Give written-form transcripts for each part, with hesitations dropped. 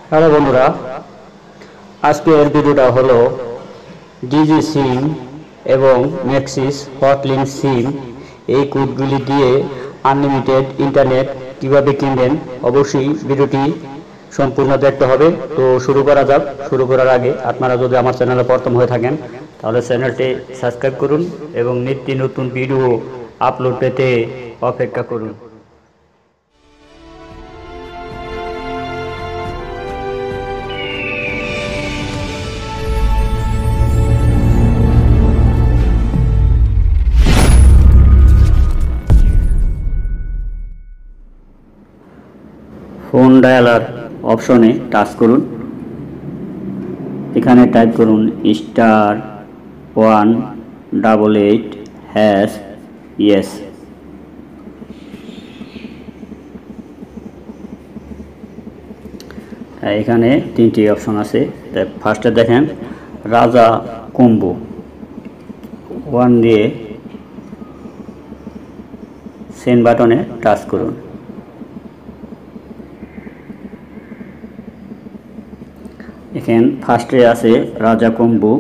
Hello বন্ধুরা, আজকের ভিডিওটা হলো ডিজি সিম এবং ম্যাক্সিস হটলিংক সিম এই কোডগুলি দিয়ে আনলিমিটেড ইন্টারনেট কিভাবে কিনবেন। অবশ্যই ভিডিওটি সম্পূর্ণ দেখতে হবে। তো শুরু করা যাক। শুরু করার আগে আপনারা যদি আমার চ্যানেলে প্রথম হয়ে থাকেন তাহলে চ্যানেলটি সাবস্ক্রাইব করুন এবং নিত্য নতুন ভিডিও আপলোড পেতে অপেক্ষা করুন। ফোন ডায়ালার অপশনে টাচ করুন। এখানে টাইপ করুন *188# ইয়েস। এখানে তিনটি অপশন আছে। ফার্স্টে দেখেন রাজা কম্বো 1 দিয়ে সেন্ড বাটনে টাচ করুন। এখানে ফার্স্টে আছে রাজা combo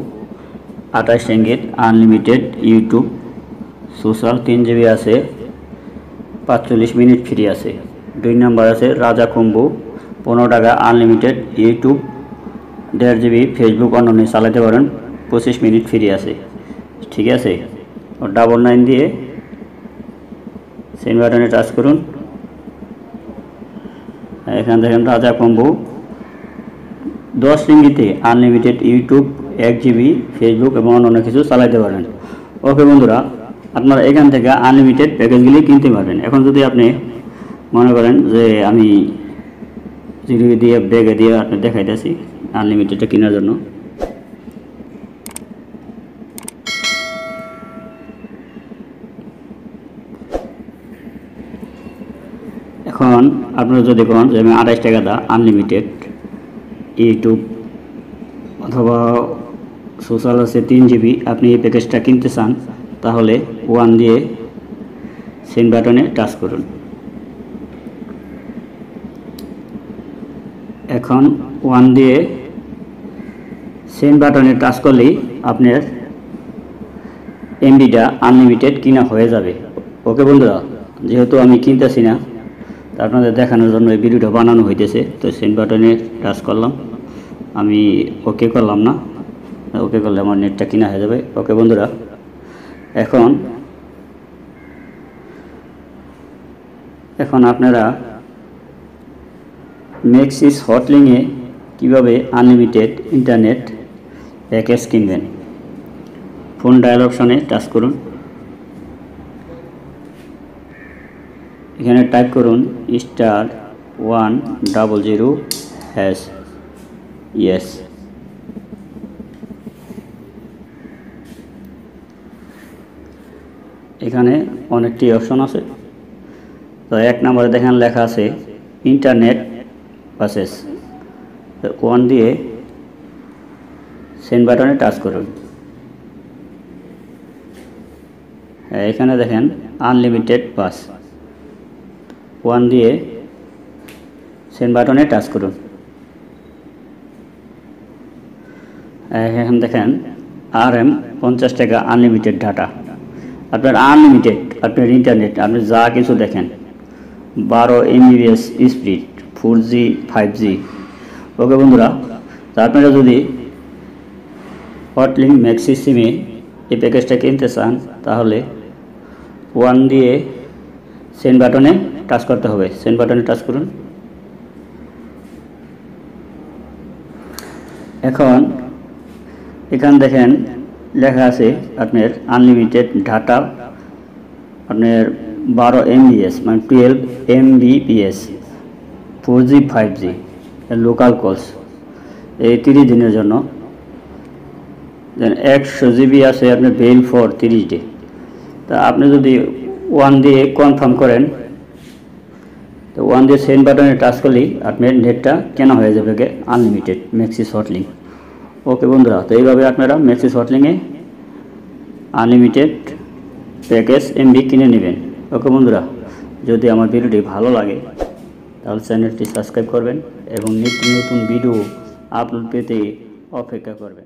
28 ringgit unlimited YouTube social 3 GB আছে, 45 মিনিট ফ্রি আছে। 2 নম্বর আছে রাজা কম্বো 15 টাকা আনলিমিটেড ইউটিউব 1.5 GB ফেসবুক অন্যান্য চালাতে পারেন, 25 মিনিট ফ্রি আছে। ঠিক আছে, 99 দিয়ে সেন্ড বাটনে টাচ করুন। এখানে দেখেন রাজা কম্বো 10 রিঙ্গিতে আনলিমিটেড ইউটিউব 1 GB ফেসবুক এবং অন্যান্য কিছু চালাতে পারেন। ওকে বন্ধুরা, আপনারা এখান থেকে আনলিমিটেড প্যাকেজগুলি কিনতে পারবেন। এখন যদি আপনি মনে করেন যে আমি জিবি দিয়ে ব্যাগে দিয়ে আপনি দেখাইতেছি আনলিমিটেডটা কেনার জন্য। এখন আপনারা যদি কোন যে আমি 28 টাকা দা আনলিমিটেড ইউটিউব অথবা সোশ্যাল আছে 3 GB আপনি এই প্যাকেজটা কিনতে চান, তাহলে 1 দিয়ে সেন্ড বাটনে টাচ করুন। এখন 1 দিয়ে সেন্ড বাটনে টাচ করলেই আপনার এমবিটা আনলিমিটেড কিনা হয়ে যাবে। ওকে বন্ধুরা, যেহেতু আমি কিনতেছি না, আপনাদের দেখানোর জন্য এই ভিডিওটা বানানো হইতেছে, তো সেন্ড বাটনে টাচ করলাম। আমি ওকে করলাম না, ওকে করলে আমার নেটটা কিনা হয়ে যাবে। ওকে বন্ধুরা, এখন আপনারা ম্যাক্সিস হটলিংয়ে কিভাবে আনলিমিটেড ইন্টারনেট প্যাকেজ কিনবেন। ফোন ডায়াল অপশনে টাচ করুন। এখানে টাইপ করুন *100# ইয়েস। এখানে অনেকটি অপশন আছে। তো 1 নম্বরে দেখেন লেখা আছে ইন্টারনেট পারচেজ, 1 দিয়ে সেন্ড বাটনে টাচ করুন। এখানে দেখেন আনলিমিটেড পাস, 1 দিয়ে সেন্ড বাটনে টাচ করুন। এখানে দেখেন RM 50 টাকা আনলিমিটেড ডাটা। আপনার আনলিমিটেড আপনার ইন্টারনেট আপনি যা কিছু দেখেন, 12 MBps স্পিড, 4G 5G। ওকে বন্ধুরা, তা আপনারা যদি হটলিংক ম্যাক্সিস সিমে এই প্যাকেজটা কিনতে চান, তাহলে 1 দিয়ে সেন্ড বাটনে টাচ করতে হবে। সেন্ড বাটনে টাচ করুন। এখন এখানে দেখেন লেখা আছে আপনার আনলিমিটেড ডাটা আপনার 12 MBps মানে 12 Mbps 4G 5G লোকাল কলস এই 30 দিনের জন্য। দেন 100 GB আছে আপনার বেল ফর 30 ডে। তা আপনি যদি 1 দিয়ে কনফার্ম করেন, তো 1 দিয়ে সেন্ড বাটনে টাচ করলেই আপনার নেটটা কেনা হয়ে যাবে আনলিমিটেড ম্যাক্সিস হটলিংক। ওকে বন্ধুরা, তো এইভাবে আপনারা ম্যাক্সিস হটলিংয়ে আনলিমিটেড প্যাকেজ এমবি কিনে নেবেন। ওকে বন্ধুরা, যদি আমার ভিডিওটি ভালো লাগে তাহলে চ্যানেলটি সাবস্ক্রাইব করবেন এবং নিত্য নতুন ভিডিও আপলোড পেতে অপেক্ষা করবেন।